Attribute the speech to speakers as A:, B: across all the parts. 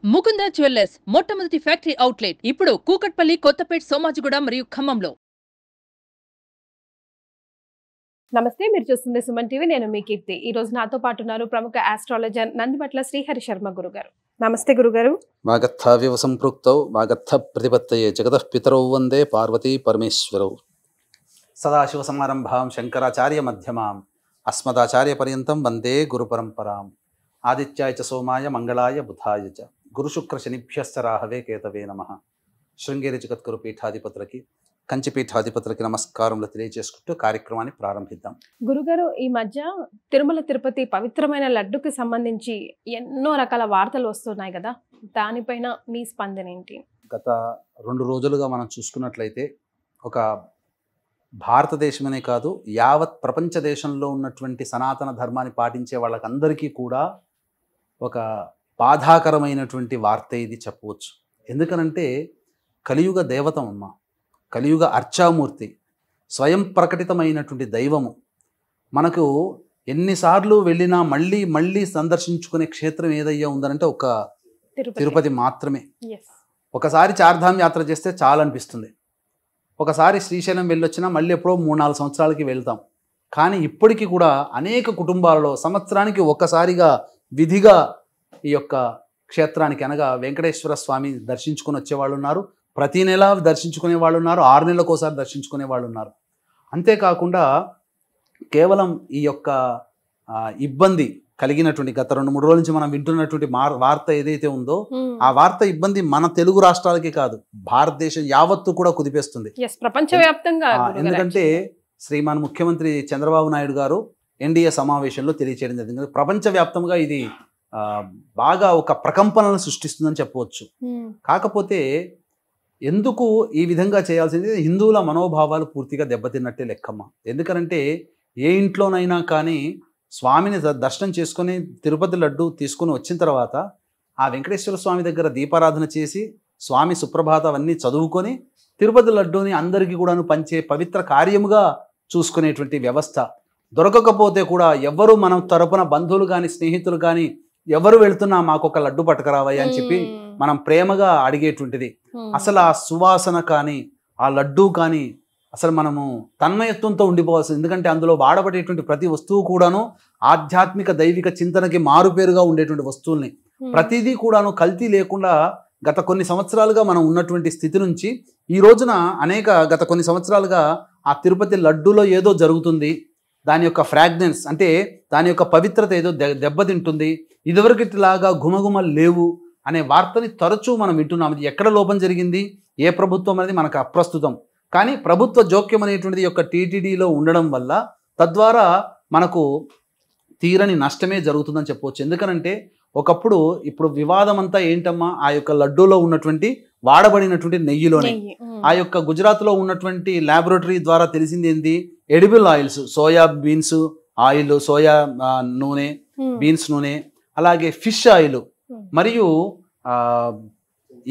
A: Mukunda jewellers మొట్టమొదటి factory outlet ఇప్పుడు కూకట్పల్లి, కొత్తపేట్, సోమాజిగూడ మరియు ఖమ్మంలో.
B: నమస్తే, మీరు చూస్తుంది సుమన్ టీవీ. నేను మీ కీర్తి. ఈ రోజు నాతో పాటు ఉన్నారు ప్రముఖ ఆస్ట్రాలజర్ నందిబట్ల శ్రీహరి శర్మ గురుగారు. నమస్తే గురుగారు.
C: వాగర్థావ్యవ సంపృక్తౌ వాగర్థ ప్రతిపత్తయే జగతః పితరౌ వందే పార్వతీ పరమేశ్వరౌ. సదాశివ సమారంభాం శంకరాచార్య మధ్యమాం అస్మదాచార్య పర్యంతం వందే గురు పరంపరాం. ఆదిత్యాయ చ సోమాయ మంగళాయ బుధాయ చ గురుశుక్ర శనిభ్యశ్చ రాహవే కేతవే నమః. శృంగేరి జగద్గురు పీఠాధిపతులకి, కంచి పీఠాధిపతులకి నమస్కారములు తెలియజేసుకుంటూ కార్యక్రమాన్ని ప్రారంభిద్దాం.
B: గురుగారు, ఈ మధ్య తిరుమల తిరుపతి పవిత్రమైన లడ్డుకి సంబంధించి ఎన్నో రకాల వార్తలు వస్తున్నాయి కదా, దానిపైన మీ స్పందన ఏంటి?
C: గత 2 రోజులుగా మనం చూసుకున్నట్లయితే ఒక భారతదేశమనే కాదు, యావత్ ప్రపంచ దేశంలో ఉన్నటువంటి సనాతన ధర్మాన్ని పాటించే వాళ్ళకందరికీ కూడా ఒక బాధాకరమైనటువంటి వార్త ఇది చెప్పవచ్చు. ఎందుకనంటే కలియుగ దేవతమ్మ, కలియుగ అర్చామూర్తి, స్వయం ప్రకటితమైనటువంటి దైవము. మనకు ఎన్నిసార్లు వెళ్ళినా మళ్ళీ మళ్ళీ సందర్శించుకునే క్షేత్రం ఏదయ్యా ఉందనంటే ఒక తిరుపతి మాత్రమే. ఒకసారి చార్ధామ్ యాత్ర చేస్తే చాలా అనిపిస్తుంది. ఒకసారి శ్రీశైలం వెళ్ళొచ్చినా మళ్ళీ ఎప్పుడో 3-4 సంవత్సరాలకి వెళ్తాం. కానీ ఇప్పటికీ కూడా అనేక కుటుంబాలలో సంవత్సరానికి ఒక్కసారిగా విధిగా ఈ యొక్క క్షేత్రానికి అనగా వెంకటేశ్వర స్వామి దర్శించుకొని వచ్చేవాళ్ళు ఉన్నారు, ప్రతి నెల దర్శించుకునే వాళ్ళు ఉన్నారు, 6 నెలలకు ఒకసారి దర్శించుకునే వాళ్ళు ఉన్నారు. అంతేకాకుండా కేవలం ఈ యొక్క ఇబ్బంది కలిగినటువంటి గత 2-3 రోజుల నుంచి మనం వింటున్నటువంటి వార్త ఏదైతే ఉందో ఆ వార్త ఇబ్బంది మన తెలుగు రాష్ట్రాలకి కాదు, భారతదేశం యావత్తు కూడా కుదిపేస్తుంది,
B: ప్రపంచవ్యాప్తంగా.
C: ఎందుకంటే శ్రీమాన్ ముఖ్యమంత్రి చంద్రబాబు నాయుడు గారు ఎన్డీఏ సమావేశంలో తెలియచేయడం జరిగింది. ప్రపంచవ్యాప్తంగా ఇది బాగా ఒక ప్రకంపనలను సృష్టిస్తుందని చెప్పవచ్చు. కాకపోతే ఎందుకు ఈ విధంగా చేయాల్సింది, హిందువుల మనోభావాలు పూర్తిగా దెబ్బతిన్నట్టే లెక్కమ్మ. ఎందుకనంటే ఏ ఇంట్లోనైనా కానీ స్వామిని దర్శనం చేసుకొని తిరుపతి లడ్డు తీసుకొని వచ్చిన తర్వాత ఆ వెంకటేశ్వర స్వామి దగ్గర దీపారాధన చేసి స్వామి సుప్రభాత అవన్నీ చదువుకొని తిరుపతి లడ్డూని అందరికీ కూడాను పంచే పవిత్ర కార్యముగా చూసుకునేటువంటి వ్యవస్థ దొరకకపోతే కూడా ఎవరు మనం తరపున బంధువులు కానీ స్నేహితులు కానీ ఎవరు వెళ్తున్నా మాకు ఒక లడ్డు పట్టుకురావయ్య అని చెప్పి మనం ప్రేమగా అడిగేటువంటిది. అసలు ఆ సువాసన కానీ ఆ లడ్డూ కానీ అసలు మనము తన్మయత్వంతో ఉండిపోవాల్సింది. ఎందుకంటే అందులో వాడబడేటువంటి ప్రతి వస్తువు కూడాను ఆధ్యాత్మిక దైవిక చింతనకి మారుపేరుగా ఉండేటువంటి వస్తువుల్ని ప్రతిదీ కూడాను కల్తీ లేకుండా గత కొన్ని సంవత్సరాలుగా మనం ఉన్నటువంటి స్థితి నుంచి ఈ రోజున గత కొన్ని సంవత్సరాలుగా ఆ తిరుపతి లడ్డూలో ఏదో జరుగుతుంది, దాని యొక్క ఫ్రాగ్రెన్స్ అంటే దాని యొక్క పవిత్రత ఏదో దెబ్బతింటుంది, ఇదివరకటిలాగా గుమగుమలు లేవు అనే వార్తని తరచూ మనం వింటున్నాం. ఇది ఎక్కడ లోపం జరిగింది, ఏ ప్రభుత్వం అనేది మనకు అప్రస్తుతం. కానీ ప్రభుత్వ జోక్యం అనేటువంటిది యొక్క టీటీడీలో ఉండడం వల్ల తద్వారా మనకు తీరని నష్టమే జరుగుతుందని చెప్పవచ్చు. ఎందుకనంటే ఒకప్పుడు ఇప్పుడు వివాదం అంతా ఏంటమ్మా, ఆ యొక్క లడ్డూలో ఉన్నటువంటి వాడబడినటువంటి నెయ్యిలోనే. ఆ యొక్క గుజరాత్లో ఉన్నటువంటి ల్యాబొరేటరీ ద్వారా తెలిసింది ఏంటి, edible oils, soya beans oil, soya నూనె, బీన్స్ నూనె, అలాగే ఫిష్ ఆయిల్, మరియు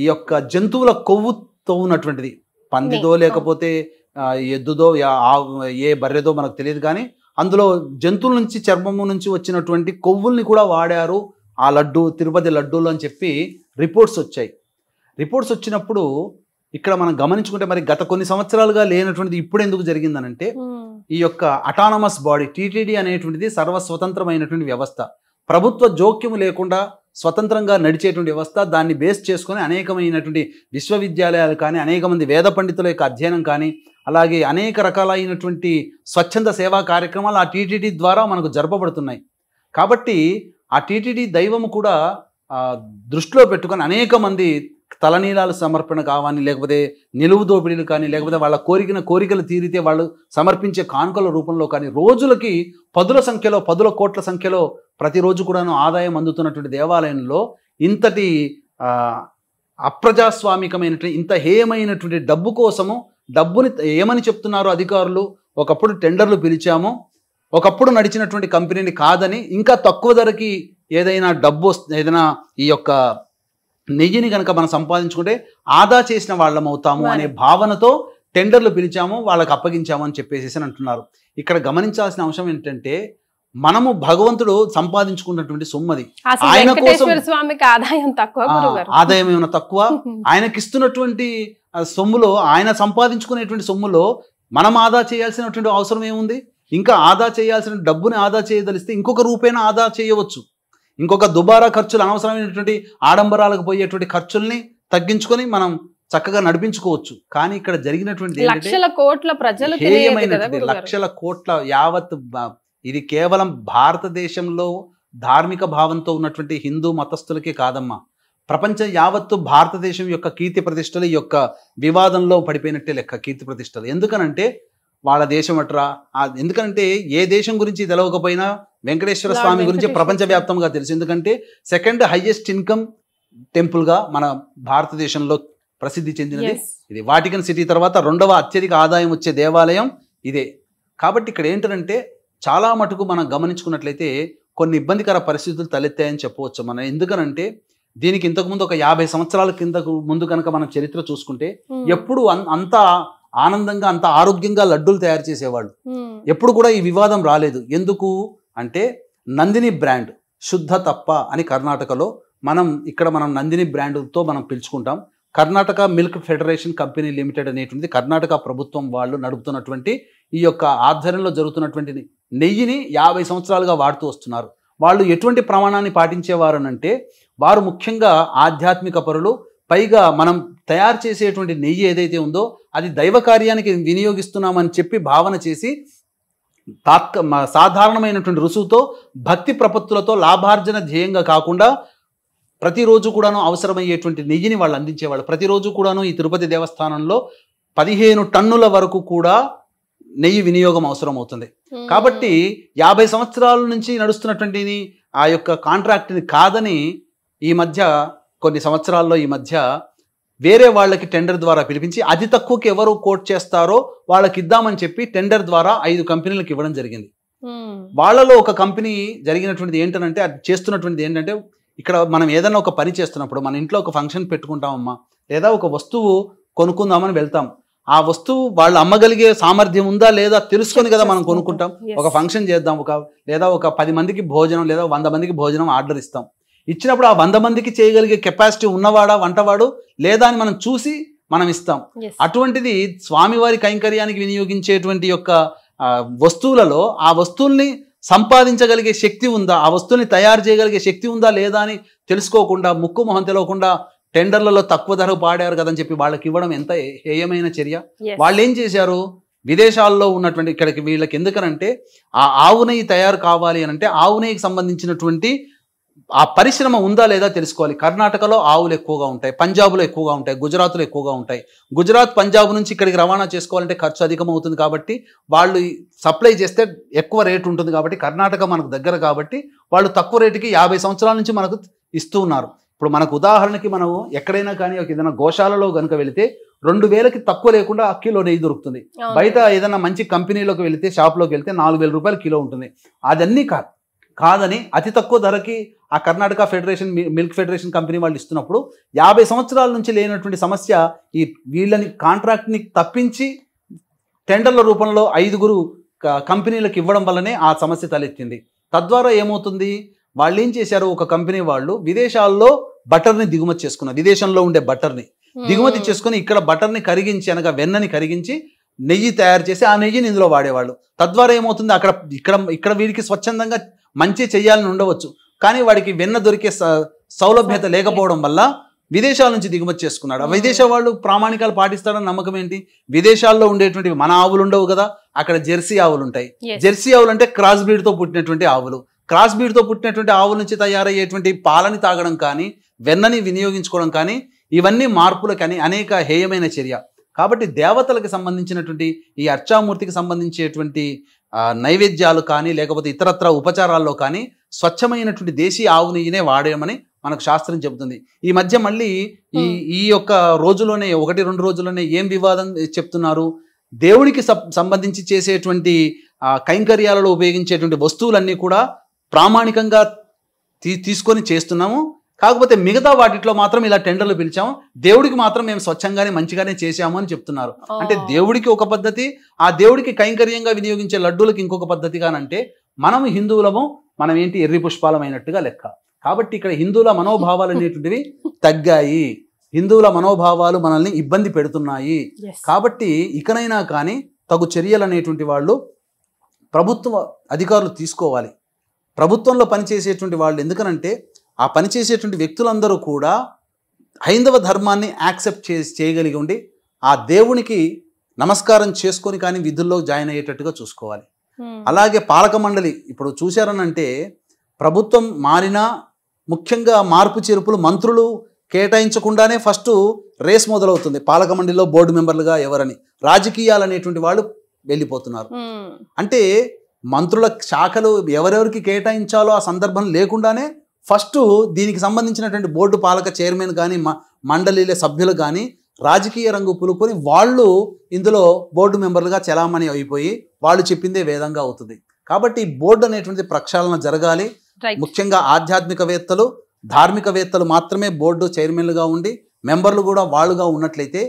C: ఈ యొక్క జంతువుల కొవ్వుతో ఉన్నటువంటిది, పందిదో లేకపోతే ఎద్దుదో ఏ బర్రెదో మనకు తెలియదు, కానీ అందులో జంతువుల నుంచి చర్మము నుంచి వచ్చినటువంటి కొవ్వుల్ని కూడా వాడారు ఆ లడ్డు, తిరుపతి లడ్డూలు అని చెప్పి రిపోర్ట్స్ వచ్చాయి. రిపోర్ట్స్ వచ్చినప్పుడు ఇక్కడ మనం గమనించుకుంటే మరి గత కొన్ని సంవత్సరాలుగా లేనటువంటిది ఇప్పుడు ఎందుకు జరిగిందనంటే ఈ యొక్క అటానమస్ బాడీ టీటీడీ అనేటువంటిది సర్వస్వతంత్రమైనటువంటి వ్యవస్థ, ప్రభుత్వ జోక్యం లేకుండా స్వతంత్రంగా నడిచేటువంటి వ్యవస్థ. దాన్ని బేస్ చేసుకొని అనేకమైనటువంటి విశ్వవిద్యాలయాలు కానీ, అనేక మంది వేద పండితుల యొక్క అధ్యయనం కానీ, అలాగే అనేక రకాలైనటువంటి స్వచ్ఛంద సేవా కార్యక్రమాలు ఆ టీటీడీ ద్వారా మనకు జరపబడుతున్నాయి. కాబట్టి ఆ టీటీడీ దైవము కూడా దృష్టిలో పెట్టుకొని అనేక మంది తలనీలాలు సమర్పణ కావాలి, లేకపోతే నిలువు దోపిడీలు కానీ, లేకపోతే వాళ్ళ కోరికలు తీరితే వాళ్ళు సమర్పించే కానుకల రూపంలో కానీ రోజులకి 10 కోట్ల సంఖ్యలో ప్రతిరోజు కూడాను ఆదాయం అందుతున్నటువంటి దేవాలయంలో ఇంతటి అప్రజాస్వామికమైనటువంటి ఇంత హేయమైనటువంటి డబ్బు కోసము, డబ్బుని ఏమని చెప్తున్నారు అధికారులు, ఒకప్పుడు టెండర్లు పిలిచాము, ఒకప్పుడు నడిచినటువంటి కంపెనీని కాదని ఇంకా తక్కువ ధరకి ఏదైనా ఏదైనా ఈ యొక్క నెయ్యిని కనుక మనం సంపాదించుకుంటే ఆదా చేసిన వాళ్ళం అవుతాము అనే భావనతో టెండర్లు పిలిచాము, వాళ్ళకి అప్పగించాము అని చెప్పేసి అంటున్నారు. ఇక్కడ గమనించాల్సిన అంశం ఏంటంటే మనము భగవంతుడు సంపాదించుకున్నటువంటి సొమ్మది.
B: అసలు
C: ఆయన కోసం
B: వెంకటేశ్వర స్వామికి ఆదాయం తక్కువ గురుగారు.
C: ఆదాయం ఏమైనా తక్కువ? ఆయనకిస్తున్నటువంటి సొమ్ములో, ఆయన సంపాదించుకునేటువంటి సొమ్ములో మనం ఆదా చేయాల్సినటువంటి అవసరం ఏముంది? ఇంకా ఆదా చేయాల్సిన డబ్బుని ఆదా చేయదలిస్తే ఇంకొక రూపేణా ఆదా చేయవచ్చు. ఇంకొక దుబారా ఖర్చులు, అనవసరమైనటువంటి ఆడంబరాలకు పోయేటువంటి ఖర్చుల్ని తగ్గించుకొని మనం చక్కగా నడిపించుకోవచ్చు. కానీ ఇక్కడ జరిగినటువంటి
B: లక్షల కోట్ల ప్రజలు
C: లక్షల కోట్ల యావత్ ఇది కేవలం భారతదేశంలో ధార్మిక భావంతో ఉన్నటువంటి హిందూ మతస్థులకే కాదమ్మా, ప్రపంచం యావత్తు భారతదేశం యొక్క కీర్తి ప్రతిష్టలు ఈ యొక్క వివాదంలో పడిపోయినట్టే లెక్క. కీర్తి ప్రతిష్టలు ఎందుకనంటే వాళ్ళ దేశం అట్రా, ఎందుకంటే ఏ దేశం గురించి తెలవకపోయినా వెంకటేశ్వర స్వామి గురించి ప్రపంచవ్యాప్తంగా తెలుసు. ఎందుకంటే సెకండ్ హైయెస్ట్ ఇన్కమ్ టెంపుల్గా మన భారతదేశంలో ప్రసిద్ధి చెందినది ఇది. వాటికన్ సిటీ తర్వాత 2వ అత్యధిక ఆదాయం వచ్చే దేవాలయం ఇదే. కాబట్టి ఇక్కడ ఏంటంటే చాలా మటుకు మనం గమనించుకున్నట్లయితే కొన్ని ఇబ్బందికర పరిస్థితులు తలెత్తాయని చెప్పవచ్చు మనం. ఎందుకనంటే దీనికి ఇంతకుముందు ఒక 50 సంవత్సరాల కిందకు ముందు కనుక మనం చరిత్ర చూసుకుంటే ఎప్పుడు అంత ఆనందంగా, అంత ఆరోగ్యంగా లడ్డూలు తయారు చేసేవాళ్ళు. ఎప్పుడు కూడా ఈ వివాదం రాలేదు. ఎందుకు అంటే నందిని బ్రాండ్, శుద్ధ తప్ప అని కర్ణాటకలో ఇక్కడ మనం నందిని బ్రాండ్తో మనం పిలుచుకుంటాం. Karnataka milk federation company limited అనేటువంటిది కర్ణాటక ప్రభుత్వం వాళ్ళు నడుపుతున్నటువంటి ఈ యొక్క ఆధ్వర్యంలో జరుగుతున్నటువంటి నెయ్యిని 50 సంవత్సరాలుగా వాడుతూ వస్తున్నారు. వాళ్ళు ఎటువంటి ప్రమాణాన్ని పాటించేవారు అంటే వారు ముఖ్యంగా ఆధ్యాత్మిక పరులు. పైగా మనం తయారు చేసేటువంటి నెయ్యి ఏదైతే ఉందో అది దైవ కార్యానికి వినియోగిస్తున్నామని చెప్పి భావన చేసి సాధారణమైనటువంటి రుసువుతో, భక్తి ప్రపత్తులతో, లాభార్జన ధ్యేయంగా కాకుండా ప్రతిరోజు కూడాను అవసరమయ్యేటువంటి నెయ్యిని వాళ్ళు అందించేవాళ్ళు. ప్రతిరోజు కూడాను ఈ తిరుపతి దేవస్థానంలో 15 టన్నుల వరకు కూడా నెయ్యి వినియోగం అవసరం అవుతుంది. కాబట్టి 50 సంవత్సరాల నుంచి నడుస్తున్నటువంటి ఆ యొక్క కాంట్రాక్ట్ని కాదని ఈ మధ్య కొన్ని సంవత్సరాల్లో ఈ మధ్య వేరే వాళ్ళకి టెండర్ ద్వారా పిలిపించి అతి తక్కువకి ఎవరు కోట్ చేస్తారో వాళ్ళకి ఇద్దామని చెప్పి టెండర్ ద్వారా 5 కంపెనీలకు ఇవ్వడం జరిగింది. వాళ్ళలో ఒక కంపెనీ జరిగినటువంటిది ఏంటంటే, అది చేస్తున్నటువంటిది ఏంటంటే, ఇక్కడ మనం ఏదైనా ఒక పని చేస్తున్నప్పుడు మన ఇంట్లో ఒక ఫంక్షన్ పెట్టుకుంటామమ్మా, లేదా ఒక వస్తువు కొనుక్కుందామని వెళ్తాం. ఆ వస్తువు వాళ్ళు అమ్మగలిగే సామర్థ్యం ఉందా లేదా తెలుసుకొని కదా మనం కొనుక్కుంటాం. ఒక ఫంక్షన్ చేద్దాం, లేదా ఒక 10 మందికి భోజనం లేదా 100 మందికి భోజనం ఆర్డర్ ఇస్తాం. ఇచ్చినప్పుడు ఆ 100 మందికి చేయగలిగే కెపాసిటీ ఉన్నవాడా వంటవాడు లేదా అని మనం చూసి మనం ఇస్తాం. అటువంటిది స్వామివారి కైంకర్యానికి వినియోగించేటువంటి యొక్క వస్తువులలో ఆ వస్తువుల్ని సంపాదించగలిగే శక్తి ఉందా, ఆ వస్తువుని తయారు చేయగలిగే శక్తి ఉందా లేదా అని తెలుసుకోకుండా, ముక్కు మొహం తెలవకుండా టెండర్లలో తక్కువ ధర పాడారు కదని చెప్పి వాళ్ళకి ఇవ్వడం ఎంత హేయమైన చర్య. వాళ్ళు ఏం చేశారు, విదేశాల్లో ఉన్నటువంటి ఇక్కడికి వీళ్ళకి ఎందుకనంటే ఆ ఆవు నెయ్యి తయారు కావాలి అని అంటే ఆవు నెయ్యికి సంబంధించినటువంటి ఆ పరిశ్రమ ఉందా లేదా తెలుసుకోవాలి. కర్ణాటకలో ఆవులు ఎక్కువగా ఉంటాయి, పంజాబ్లో ఎక్కువగా ఉంటాయి, గుజరాత్లో ఎక్కువగా ఉంటాయి. గుజరాత్, పంజాబ్ నుంచి ఇక్కడికి రవాణా చేసుకోవాలంటే ఖర్చు అధికమవుతుంది. కాబట్టి వాళ్ళు సప్లై చేస్తే ఎక్కువ రేటు ఉంటుంది. కాబట్టి కర్ణాటక మనకు దగ్గర కాబట్టి వాళ్ళు తక్కువ రేటుకి 50 సంవత్సరాల నుంచి మనకు ఇస్తూ ఉన్నారు. ఇప్పుడు మనకు ఉదాహరణకి మనం ఎక్కడైనా కానీ ఏదైనా గోశాలలో కనుక వెళితే 2000కి తక్కువ లేకుండా కిలో నెయ్యి దొరుకుతుంది. బయట ఏదైనా మంచి కంపెనీలోకి వెళితే, షాప్లోకి వెళ్తే 4000 రూపాయలు కిలో ఉంటుంది. అదన్నీ కాదని అతి తక్కువ ధరకి ఆ Karnataka federation milk federation company వాళ్ళు ఇస్తున్నప్పుడు 50 సంవత్సరాల నుంచి లేనటువంటి సమస్య ఈ వీళ్ళని కాంట్రాక్ట్ని తప్పించి టెండర్ల రూపంలో 5 కంపెనీలకు ఇవ్వడం వల్లనే ఆ సమస్య తలెత్తింది. తద్వారా ఏమవుతుంది, వాళ్ళు ఏం చేశారు, ఒక కంపెనీ వాళ్ళు విదేశాల్లో బటర్ని దిగుమతి చేసుకున్నారు. విదేశంలో ఉండే బటర్ని దిగుమతి చేసుకుని ఇక్కడ బటర్ని కరిగించి, అనగా వెన్నని కరిగించి నెయ్యి తయారు చేసి ఆ నెయ్యిని ఇందులో వాడేవాళ్ళు. తద్వారా ఏమవుతుంది, ఇక్కడ వీరికి స్వచ్ఛందంగా మంచి చెయ్యాలని ఉండవచ్చు, కానీ వాడికి వెన్న దొరికే సౌలభ్యత లేకపోవడం వల్ల విదేశాల నుంచి దిగుమతి చేసుకున్నాడు. విదేశ వాళ్ళు ప్రామాణికాలు పాటిస్తాడని నమ్మకం ఏంటి, విదేశాల్లో ఉండేటువంటి మన ఆవులు ఉండవు కదా, అక్కడ జెర్సీ ఆవులు ఉంటాయి. జెర్సీ ఆవులు అంటే క్రాస్ బ్రీడ్తో పుట్టినటువంటి ఆవులు. క్రాస్ బ్రీడ్తో పుట్టినటువంటి ఆవుల నుంచి తయారయ్యేటువంటి పాలని తాగడం కానీ, వెన్నని వినియోగించుకోవడం కానీ, ఇవన్నీ మార్పులకు అనేక హేయమైన చర్య. కాబట్టి దేవతలకు సంబంధించినటువంటి ఈ అర్చామూర్తికి సంబంధించేటువంటి నైవేద్యాలు కానీ, లేకపోతే ఇతరత్ర ఉపచారాల్లో కానీ స్వచ్ఛమైనటువంటి దేశీ ఆవు నెయ్యినే వాడేయమని మనకు శాస్త్రం చెబుతుంది. ఈ మధ్య మళ్ళీ ఈ యొక్క రోజులోనే 1-2 రోజుల్లోనే ఏం వివాదం చెప్తున్నారు, దేవుడికి సంబంధించి చేసేటువంటి కైంకర్యాలలో ఉపయోగించేటువంటి వస్తువులన్నీ కూడా ప్రామాణికంగా తీసుకొని చేస్తున్నాము, కాకపోతే మిగతా వాటిలో మాత్రం ఇలా టెండర్లు పిలిచాము, దేవుడికి మాత్రం మేము స్వచ్ఛంగానే మంచిగానే చేశాము అని చెప్తున్నారు. అంటే దేవుడికి ఒక పద్ధతి, ఆ దేవుడికి కైంకర్యంగా వినియోగించే లడ్డూలకి ఇంకొక పద్ధతిగానంటే మనం హిందువులము, మనం ఏంటి ఎర్రి పుష్పాలమైనట్టుగా లెక్క. కాబట్టి ఇక్కడ హిందువుల మనోభావాలు అనేటువంటివి తగ్గాయి, హిందువుల మనోభావాలు మనల్ని ఇబ్బంది పెడుతున్నాయి. కాబట్టి ఇకనైనా కానీ తగు చర్యలు అనేటువంటి వాళ్ళు ప్రభుత్వ అధికారులు తీసుకోవాలి. ప్రభుత్వంలో పనిచేసేటువంటి వాళ్ళు, ఎందుకనంటే ఆ పనిచేసేటువంటి వ్యక్తులందరూ కూడా హైందవ ధర్మాన్ని యాక్సెప్ట్ చేయగలిగి ఉండి ఆ దేవునికి నమస్కారం చేసుకొని కానీ విధుల్లో జాయిన్ అయ్యేటట్టుగా చూసుకోవాలి. అలాగే పాలక మండలి ఇప్పుడు చూశారనంటే ప్రభుత్వం మారినా ముఖ్యంగా మార్పు చేర్పులు మంత్రులు కేటాయించకుండానే ఫస్ట్ రేస్ మొదలవుతుంది. పాలక మండలిలో బోర్డు మెంబర్లుగా ఎవరని రాజకీయాలు అనేటువంటి వాళ్ళు వెళ్ళిపోతున్నారు. అంటే మంత్రుల శాఖలు ఎవరెవరికి కేటాయించాలో ఆ సందర్భం లేకుండానే ఫస్ట్ దీనికి సంబంధించినటువంటి బోర్డు పాలక చైర్మన్ కానీ మండలిల సభ్యులు కానీ రాజకీయ రంగు పులుకొని వాళ్ళు ఇందులో బోర్డు మెంబర్లుగా చలామణి అయిపోయి వాళ్ళు చెప్పిందే వేదంగా అవుతుంది. కాబట్టి బోర్డు అనేటువంటి ప్రక్షాళన జరగాలి. ముఖ్యంగా ఆధ్యాత్మికవేత్తలు, ధార్మికవేత్తలు మాత్రమే బోర్డు చైర్మన్లుగా ఉండి మెంబర్లు కూడా వాళ్ళుగా ఉన్నట్లయితే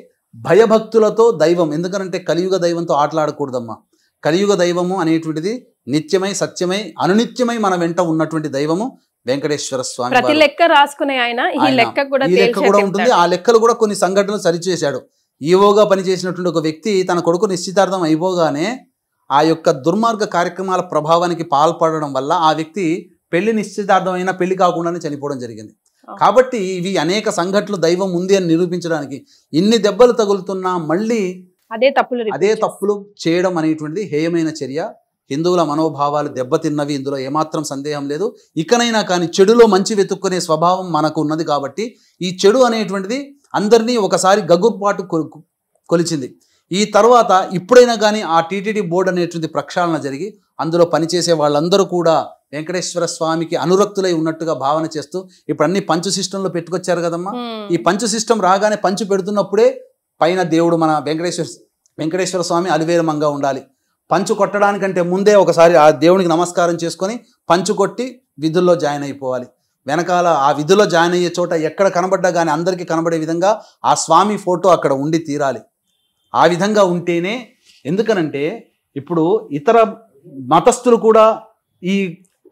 C: భయభక్తులతో దైవం, ఎందుకంటే కలియుగ దైవంతో ఆటలాడకూడదమ్మా. కలియుగ దైవము అనేటువంటిది నిత్యమై సత్యమై అనునిత్యమై మన వెంట ఉన్నటువంటి దైవము వెంకటేశ్వర స్వామి.
B: ప్రతి లెక్క రాసుకునే ఆయన ఈ లెక్క కూడా
C: ఉంటుంది. ఆ లెక్కలు కూడా కొన్ని సంఘటనలు సరిచేశాడు. ఈవోగా పనిచేసినటువంటి ఒక వ్యక్తి తన కొడుకు నిశ్చితార్థం అయిపోగానే ఆ యొక్క దుర్మార్గ కార్యక్రమాల ప్రభావానికి పాల్పడడం వల్ల ఆ వ్యక్తి పెళ్లి నిశ్చితార్థం అయినా పెళ్లి కాకుండానే చనిపోవడం జరిగింది. కాబట్టి ఇవి అనేక సంఘటనలు దైవం ఉంది అని నిరూపించడానికి ఇన్ని దెబ్బలు తగులుతున్నా మళ్ళీ అదే తప్పులు చేయడం అనేటువంటిది హేయమైన చర్య. హిందువుల మనోభావాలు దెబ్బతిన్నవి, ఇందులో ఏమాత్రం సందేహం లేదు. ఇకనైనా కానీ చెడులో మంచి వెతుక్కునే స్వభావం మనకు ఉన్నది కాబట్టి ఈ చెడు అనేటువంటిది అందరినీ ఒకసారి గగుర్పాటు కొలిచింది. ఈ తర్వాత ఇప్పుడైనా కానీ ఆ టీటీడీ బోర్డు అనేటువంటి ప్రక్షాళన జరిగి అందులో పనిచేసే వాళ్ళందరూ కూడా వెంకటేశ్వర స్వామికి అనురక్తులై ఉన్నట్టుగా భావన చేస్తూ ఇప్పుడు అన్ని పంచు సిస్టంలో పెట్టుకొచ్చారు కదమ్మా. ఈ పంచు సిస్టమ్ రాగానే పంచు పెడుతున్నప్పుడే పైన దేవుడు మన వెంకటేశ్వర స్వామి అలివేలమంగా ఉండాలి. పంచు కొట్టడానికంటే ముందే ఒకసారి ఆ దేవునికి నమస్కారం చేసుకొని పంచు కొట్టి విధుల్లో జాయిన్ అయిపోవాలి. వెనకాల ఆ విధుల్లో జాయిన్ అయ్యే చోట ఎక్కడ కనబడ్డా కానీ అందరికీ కనబడే విధంగా ఆ స్వామి ఫోటో అక్కడ ఉండి తీరాలి. ఆ విధంగా ఉంటేనే, ఎందుకనంటే ఇప్పుడు ఇతర మతస్థులు కూడా ఈ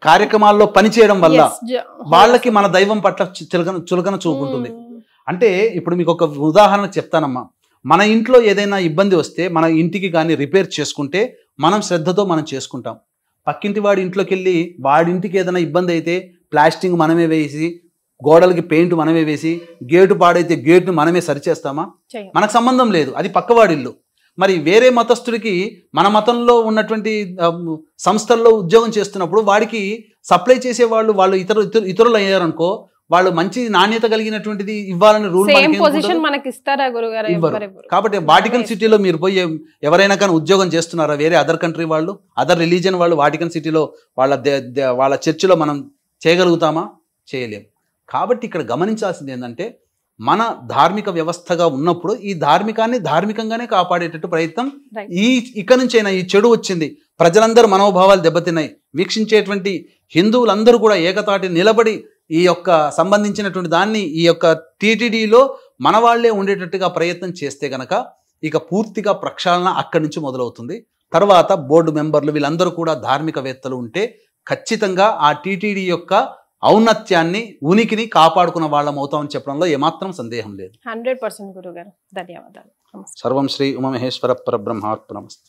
C: కార్యక్రమాల్లో పనిచేయడం వల్ల వాళ్ళకి మన దైవం పట్ల చులకన చూపుంటుంది. అంటే ఇప్పుడు మీకు ఒక ఉదాహరణ చెప్తానమ్మా. మన ఇంట్లో ఏదైనా ఇబ్బంది వస్తే మన ఇంటికి కానీ రిపేర్ చేసుకుంటే మనం శ్రద్ధతో మనం చేసుకుంటాం. పక్కింటి వాడి ఇంట్లోకి వెళ్ళి వాడింటికి ఏదైనా ఇబ్బంది అయితే ప్లాస్టింగ్ మనమే వేసి, గోడలకి పెయింట్ మనమే వేసి, గేటు పాడైతే గేటును మనమే సరిచేస్తామా? మనకు సంబంధం లేదు, అది పక్కవాడి ఇల్లు. మరి వేరే మతస్థుడికి మన మతంలో ఉన్నటువంటి సంస్థల్లో ఉద్యోగం చేస్తున్నప్పుడు వాడికి సప్లై చేసే వాళ్ళు ఇతరులు అయ్యారనుకో, వాళ్ళు మంచి నాణ్యత కలిగినటువంటిది ఇవ్వాలని రూల్ కాబట్టి వాటికన్ సిటీలో మీరు పోయి ఎవరైనా కానీ ఉద్యోగం చేస్తున్నారా వేరే అదర్ కంట్రీ వాళ్ళు, అదర్ రిలీజియన్ వాళ్ళు వాటికన్ సిటీలో వాళ్ళ చర్చిలో మనం చేయగలుగుతామా? చేయలేము. కాబట్టి ఇక్కడ గమనించాల్సింది ఏంటంటే మన ధార్మిక వ్యవస్థగా ఉన్నప్పుడు ఈ ధార్మికాన్ని ధార్మికంగానే కాపాడేటట్టు ప్రయత్నం ఇక నుంచైనా ఈ చెడు వచ్చింది, ప్రజలందరూ మనోభావాలు దెబ్బతిన్నాయి, వీక్షించేటువంటి హిందువులందరూ కూడా ఏకతాటి నిలబడి ఈ యొక్క సంబంధించినటువంటి దాన్ని ఈ యొక్క టీటీడీలో మన వాళ్లే ఉండేటట్టుగా ప్రయత్నం చేస్తే గనక ఇక పూర్తిగా ప్రక్షాళన అక్కడి నుంచి మొదలవుతుంది. తర్వాత బోర్డు మెంబర్లు వీళ్ళందరూ కూడా ధార్మికవేత్తలు ఉంటే ఖచ్చితంగా ఆ టీటీడీ యొక్క ఔన్నత్యాన్ని, ఉనికిని కాపాడుకున్న వాళ్ళం అవుతామని చెప్పడంలో ఏమాత్రం సందేహం లేదు.
B: 100% గురుగారు, ధన్యవాదాలు.
C: సర్వం శ్రీ ఉమామహేశ్వర పరబ్రహ్మార్పణమస్తు.